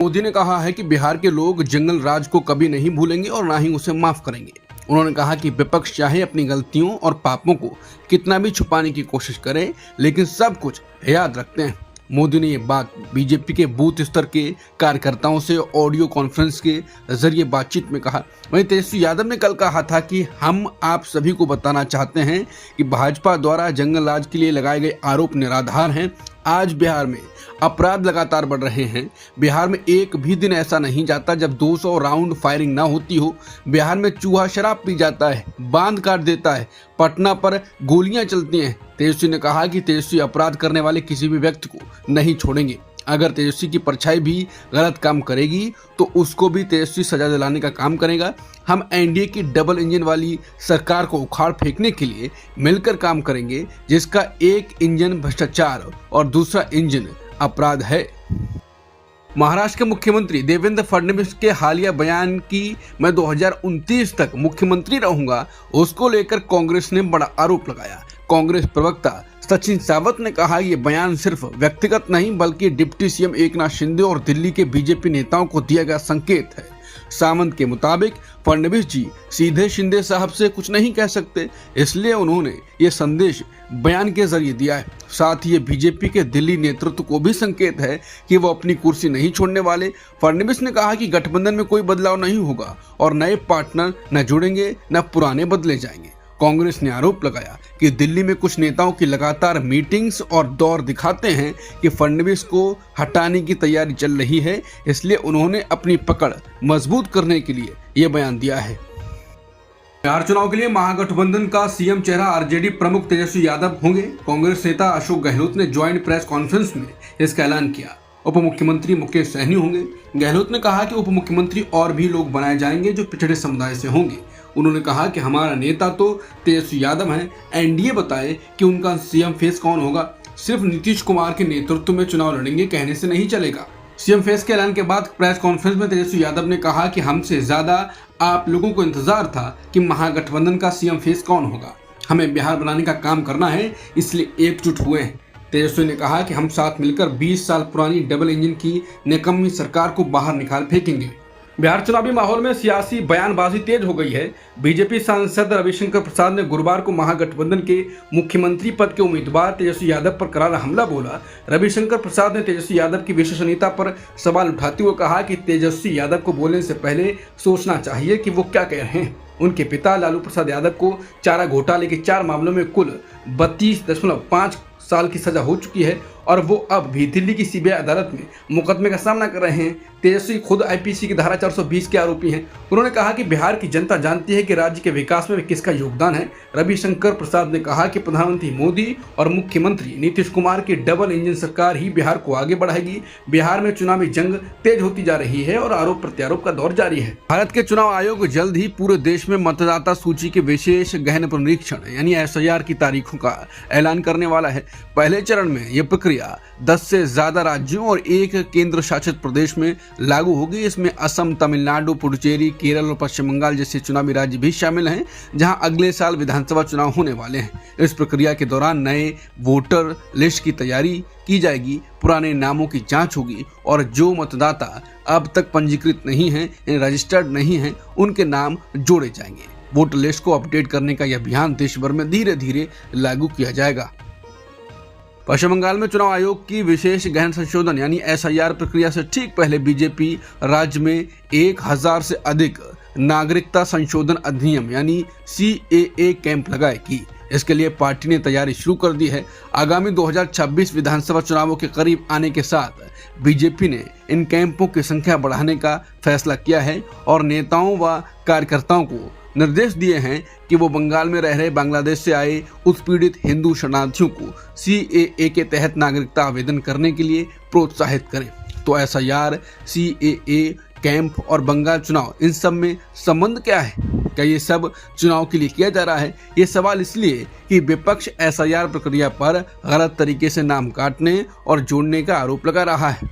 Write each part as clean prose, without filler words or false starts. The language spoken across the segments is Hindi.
मोदी ने कहा है कि बिहार के लोग जंगल राज को कभी नहीं भूलेंगे और ना ही उसे माफ करेंगे। उन्होंने कहा कि विपक्ष चाहे अपनी गलतियों और पापों को कितना भी छुपाने की कोशिश करे, लेकिन सब कुछ याद रखते हैं। मोदी ने ये बात बीजेपी के बूथ स्तर के कार्यकर्ताओं से ऑडियो कॉन्फ्रेंस के जरिए बातचीत में कहा। वहीं तेजस्वी यादव ने कल कहा था कि हम आप सभी को बताना चाहते हैं कि भाजपा द्वारा जंगल राज के लिए लगाए गए आरोप निराधार हैं। आज बिहार में अपराध लगातार बढ़ रहे हैं। बिहार में एक भी दिन ऐसा नहीं जाता जब 200 राउंड फायरिंग ना होती हो। बिहार में चूहा शराब पी जाता है, बांध काट देता है, पटना पर गोलियां चलती हैं। तेजस्वी ने कहा कि तेजस्वी अपराध करने वाले किसी भी व्यक्ति को नहीं छोड़ेंगे। अगर तेजस्वी की परछाई भी गलत काम करेगी तो उसको भी तेजस्वी सजा दिलाने का काम करेगा। हम एनडीए की डबल इंजन वाली सरकार को उखाड़ फेंकने के लिए मिलकर काम करेंगे, जिसका एक इंजन भ्रष्टाचार और दूसरा इंजन अपराध है। महाराष्ट्र के मुख्यमंत्री देवेंद्र फडणवीस के हालिया बयान की मैं 2029 तक मुख्यमंत्री रहूंगा, उसको लेकर कांग्रेस ने बड़ा आरोप लगाया। कांग्रेस प्रवक्ता सचिन सावंत ने कहा ये बयान सिर्फ व्यक्तिगत नहीं बल्कि डिप्टी सीएम एकनाथ शिंदे और दिल्ली के बीजेपी नेताओं को दिया गया संकेत है। सावंत के मुताबिक फडणवीस जी सीधे शिंदे साहब से कुछ नहीं कह सकते, इसलिए उन्होंने ये संदेश बयान के जरिए दिया है। साथ ही ये बीजेपी के दिल्ली नेतृत्व को भी संकेत है कि वो अपनी कुर्सी नहीं छोड़ने वाले। फडणवीस ने कहा कि गठबंधन में कोई बदलाव नहीं होगा और नए पार्टनर न जुड़ेंगे न पुराने बदले जाएंगे। कांग्रेस ने आरोप लगाया कि दिल्ली में कुछ नेताओं की लगातार मीटिंग्स और दौर दिखाते हैं कि फडणवीस को हटाने की तैयारी चल रही है, इसलिए उन्होंने अपनी पकड़ मजबूत करने के लिए ये बयान दिया है। बिहार चुनाव के लिए महागठबंधन का सीएम चेहरा आरजेडी प्रमुख तेजस्वी यादव होंगे। कांग्रेस नेता अशोक गहलोत ने ज्वाइंट प्रेस कॉन्फ्रेंस में इसका ऐलान किया। उप मुख्यमंत्री मुकेश सहनी होंगे। गहलोत ने कहा कि उप मुख्यमंत्री और भी लोग बनाए जाएंगे जो पिछड़े समुदाय से होंगे। उन्होंने कहा कि हमारा नेता तो तेजस्वी यादव हैं, एनडीए बताए कि उनका सीएम फेस कौन होगा। सिर्फ नीतीश कुमार के नेतृत्व में चुनाव लड़ेंगे कहने से नहीं चलेगा। सीएम फेस के ऐलान के बाद प्रेस कॉन्फ्रेंस में तेजस्वी यादव ने कहा कि हमसे ज्यादा आप लोगों को इंतजार था कि महागठबंधन का सीएम फेस कौन होगा। हमें बिहार बनाने का काम करना है, इसलिए एकजुट हुए हैं। तेजस्वी ने कहा कि हम साथ मिलकर 20 साल पुरानी डबल इंजन की निकम्मी सरकार को बाहर निकाल फेंकेंगे। बिहार चुनावी माहौल में सियासी बयानबाजी तेज हो गई है। बीजेपी सांसद रविशंकर प्रसाद ने गुरुवार को महागठबंधन के मुख्यमंत्री पद के उम्मीदवार तेजस्वी यादव पर करारा हमला बोला। रविशंकर प्रसाद ने तेजस्वी यादव की विश्वसनीयता पर सवाल उठाते हुए कहा कि तेजस्वी यादव को बोलने से पहले सोचना चाहिए कि वो क्या कह रहे हैं। उनके पिता लालू प्रसाद यादव को चारा घोटाले के 4 मामलों में कुल 32.5 साल की सजा हो चुकी है और वो अब भी दिल्ली की सीबीआई अदालत में मुकदमे का सामना कर रहे हैं। तेजस्वी खुद आईपीसी की धारा 420 के आरोपी हैं। उन्होंने कहा कि बिहार की जनता जानती है कि राज्य के विकास में किसका योगदान है। रविशंकर प्रसाद ने कहा कि प्रधानमंत्री मोदी और मुख्यमंत्री नीतीश कुमार की डबल इंजन सरकार ही बिहार को आगे बढ़ाएगी। बिहार में चुनावी जंग तेज होती जा रही है और आरोप प्रत्यारोप का दौर जारी है। भारत के चुनाव आयोग जल्द ही पूरे देश में मतदाता सूची के विशेष गहन पुनरीक्षण यानी एसआईआर की तारीखों का ऐलान करने वाला है। पहले चरण में यह प्रक्रिया 10 से ज्यादा राज्यों और 1 केंद्र शासित प्रदेश में लागू होगी। इसमें असम, तमिलनाडु, पुडुचेरी, केरल और पश्चिम बंगाल जैसे चुनावी राज्य भी शामिल हैं, जहां अगले साल विधानसभा चुनाव होने वाले हैं। इस प्रक्रिया के दौरान नए वोटर लिस्ट की तैयारी की जाएगी, पुराने नामों की जांच होगी और जो मतदाता अब तक पंजीकृत नहीं है, रजिस्टर्ड नहीं है, उनके नाम जोड़े जाएंगे। वोटर लिस्ट को अपडेट करने का यह अभियान देश भर में धीरे धीरे लागू किया जाएगा। पश्चिम बंगाल में चुनाव आयोग की विशेष गहन संशोधन यानी एसआईआर प्रक्रिया से ठीक पहले बीजेपी राज्य में 1000 से अधिक नागरिकता संशोधन अधिनियम यानी सीएए कैंप लगाएगी। इसके लिए पार्टी ने तैयारी शुरू कर दी है। आगामी 2026 विधानसभा चुनावों के करीब आने के साथ बीजेपी ने इन कैंपों की संख्या बढ़ाने का फैसला किया है और नेताओं व कार्यकर्ताओं को निर्देश दिए हैं कि वो बंगाल में रह रहे बांग्लादेश से आए उत्पीड़ित हिंदू शरणार्थियों को सीएए के तहत नागरिकता आवेदन करने के लिए प्रोत्साहित करें। तो एसआईआर, सीएए कैंप और बंगाल चुनाव, इन सब में संबंध क्या है? क्या ये सब चुनाव के लिए किया जा रहा है? ये सवाल इसलिए कि विपक्ष एसआईआर प्रक्रिया पर गलत तरीके से नाम काटने और जोड़ने का आरोप लगा रहा है।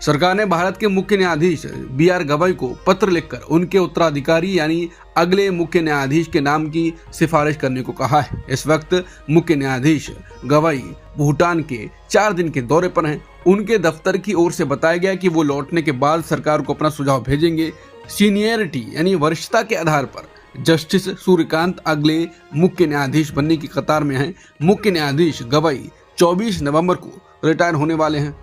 सरकार ने भारत के मुख्य न्यायाधीश BR गवई को पत्र लिखकर उनके उत्तराधिकारी यानी अगले मुख्य न्यायाधीश के नाम की सिफारिश करने को कहा है। इस वक्त मुख्य न्यायाधीश गवई भूटान के 4 दिन के दौरे पर हैं। उनके दफ्तर की ओर से बताया गया कि वो लौटने के बाद सरकार को अपना सुझाव भेजेंगे। सीनियरिटी यानी वरिष्ठता के आधार पर जस्टिस सूर्यकांत अगले मुख्य न्यायाधीश बनने की कतार में हैं। मुख्य न्यायाधीश गवई 24 नवंबर को रिटायर होने वाले हैं।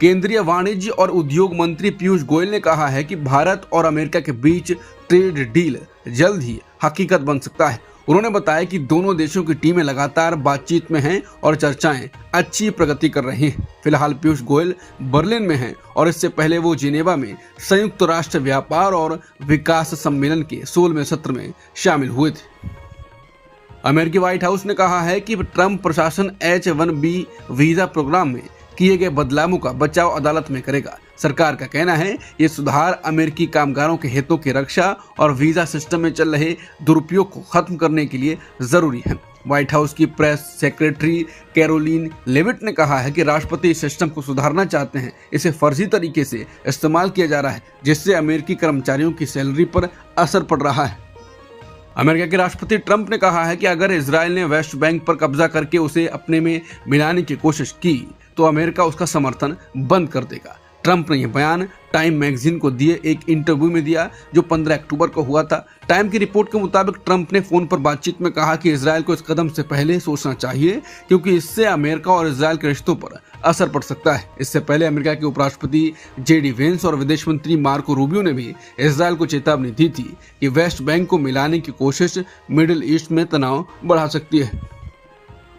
केंद्रीय वाणिज्य और उद्योग मंत्री पीयूष गोयल ने कहा है कि भारत और अमेरिका के बीच ट्रेड डील जल्द ही हकीकत बन सकता है। उन्होंने बताया कि दोनों देशों की टीमें लगातार बातचीत में हैं और चर्चाएं अच्छी प्रगति कर रही हैं। फिलहाल पीयूष गोयल बर्लिन में हैं और इससे पहले वो जिनेवा में संयुक्त राष्ट्र व्यापार और विकास सम्मेलन के 16वें सत्र में शामिल हुए थे। अमेरिकी व्हाइट हाउस ने कहा है कि ट्रंप प्रशासन H-1B वीजा प्रोग्राम में किए गए बदलावों का बचाव अदालत में करेगा। सरकार का कहना है ये सुधार अमेरिकी कामगारों के हितों की रक्षा और वीजा सिस्टम में चल रहे दुरुपयोग को खत्म करने के लिए जरूरी है। व्हाइट हाउस की प्रेस सेक्रेटरी कैरोलिन लेविट ने कहा है कि राष्ट्रपति इस सिस्टम को सुधारना चाहते हैं। इसे फर्जी तरीके से इस्तेमाल किया जा रहा है जिससे अमेरिकी कर्मचारियों की सैलरी पर असर पड़ रहा है। अमेरिका के राष्ट्रपति ट्रंप ने कहा है कि अगर इजराइल ने वेस्ट बैंक पर कब्जा करके उसे अपने में मिलाने की कोशिश की तो अमेरिका उसका समर्थन बंद कर देगा। ट्रंप ने यह बयान टाइम मैगजीन को दिए एक इंटरव्यू में दिया जो 15 अक्टूबर को हुआ था। टाइम की रिपोर्ट के मुताबिक ट्रंप ने फोन पर बातचीत में कहा कि इजराइल को इस कदम से पहले सोचना चाहिए क्योंकि इससे अमेरिका और इजराइल के रिश्तों पर असर पड़ सकता है। इससे पहले अमेरिका के उपराष्ट्रपति JD वेंस और विदेश मंत्री मार्को रूबियो ने भी इजराइल को चेतावनी दी थी कि वेस्ट बैंक को मिलाने की कोशिश मिडिल ईस्ट में तनाव बढ़ा सकती है।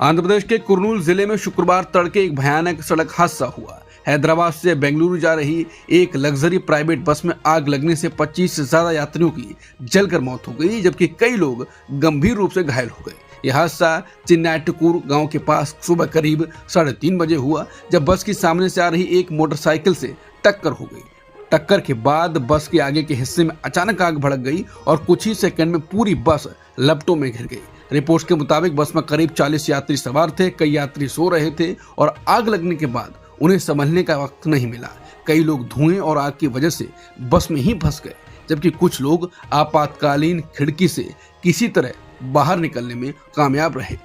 आंध्र प्रदेश के कुर्नूल जिले में शुक्रवार तड़के एक भयानक सड़क हादसा हुआ। हैदराबाद से बेंगलुरु जा रही एक लग्जरी प्राइवेट बस में आग लगने से 25 से ज्यादा यात्रियों की जलकर मौत हो गई जबकि कई लोग गंभीर रूप से घायल हो गए। यह हादसा चिन्नाटुकुर गांव के पास सुबह करीब 3:30 बजे हुआ जब बस की सामने से आ रही एक मोटरसाइकिल से टक्कर हो गई। टक्कर के बाद बस के आगे के हिस्से में अचानक आग भड़क गई और कुछ ही सेकंड में पूरी बस लपटों में घिर गई। रिपोर्ट्स के मुताबिक बस में करीब 40 यात्री सवार थे। कई यात्री सो रहे थे और आग लगने के बाद उन्हें संभलने का वक्त नहीं मिला। कई लोग धुएं और आग की वजह से बस में ही फंस गए जबकि कुछ लोग आपातकालीन खिड़की से किसी तरह बाहर निकलने में कामयाब रहे।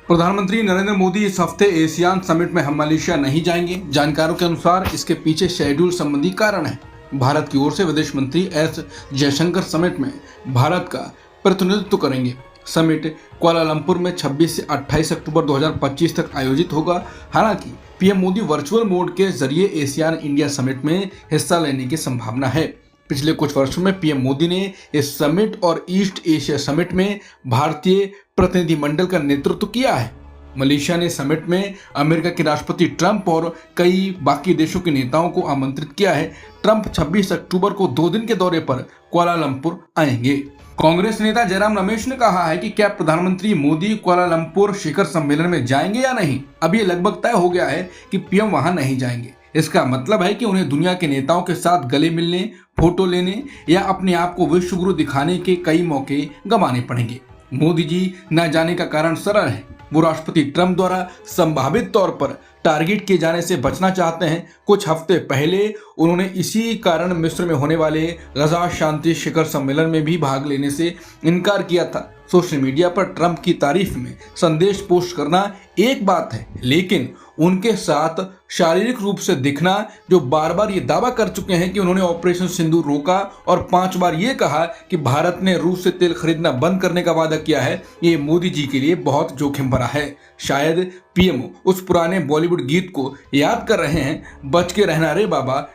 प्रधानमंत्री नरेंद्र मोदी इस हफ्ते एशियान समिट में हम मलेशिया नहीं जाएंगे। जानकारों के अनुसार इसके पीछे शेड्यूल संबंधी कारण है। भारत की ओर से विदेश मंत्री S जयशंकर समिट में भारत का प्रतिनिधित्व करेंगे। समिट कुआलालंपुर में 26 से 28 अक्टूबर 2025 तक आयोजित होगा। हालांकि पीएम मोदी वर्चुअल मोड के जरिए एशियान इंडिया समिट में हिस्सा लेने की संभावना है। पिछले कुछ वर्षों में पीएम मोदी ने इस समिट और ईस्ट एशिया समिट में भारतीय प्रतिनिधिमंडल का नेतृत्व किया है। मलेशिया ने समिट में अमेरिका के राष्ट्रपति ट्रंप और कई बाकी देशों के नेताओं को आमंत्रित किया है। ट्रंप 26 अक्टूबर को 2 दिन के दौरे पर कुआलालंपुर आएंगे। कांग्रेस नेता जयराम रमेश ने कहा है कि क्या प्रधानमंत्री मोदी कुआलालंपुर शिखर सम्मेलन में जाएंगे या नहीं। अब ये लगभग तय हो गया है कि पीएम वहां नहीं जाएंगे। इसका मतलब है कि उन्हें दुनिया के नेताओं के साथ गले मिलने, फोटो लेने या अपने आप को विश्व गुरु दिखाने के कई मौके गंवाने पड़ेंगे। मोदी जी न जाने का कारण सरल है। वो राष्ट्रपति ट्रंप द्वारा संभावित तौर पर टारगेट किए जाने से बचना चाहते हैं। कुछ हफ्ते पहले उन्होंने इसी कारण मिस्र में होने वाले गजा शांति शिखर सम्मेलन में भी भाग लेने से इनकार किया था। सोशल मीडिया पर ट्रंप की तारीफ में संदेश पोस्ट करना एक बात है, लेकिन उनके साथ शारीरिक रूप से दिखना, जो बार बार ये दावा कर चुके हैं कि उन्होंने ऑपरेशन सिंदूर रोका और 5 बार ये कहा कि भारत ने रूस से तेल खरीदना बंद करने का वादा किया है, ये मोदी जी के लिए बहुत जोखिम भरा है। शायद पीएम उस पुराने बॉलीवुड गीत को याद कर रहे हैं, बच के रहना रे बाबा।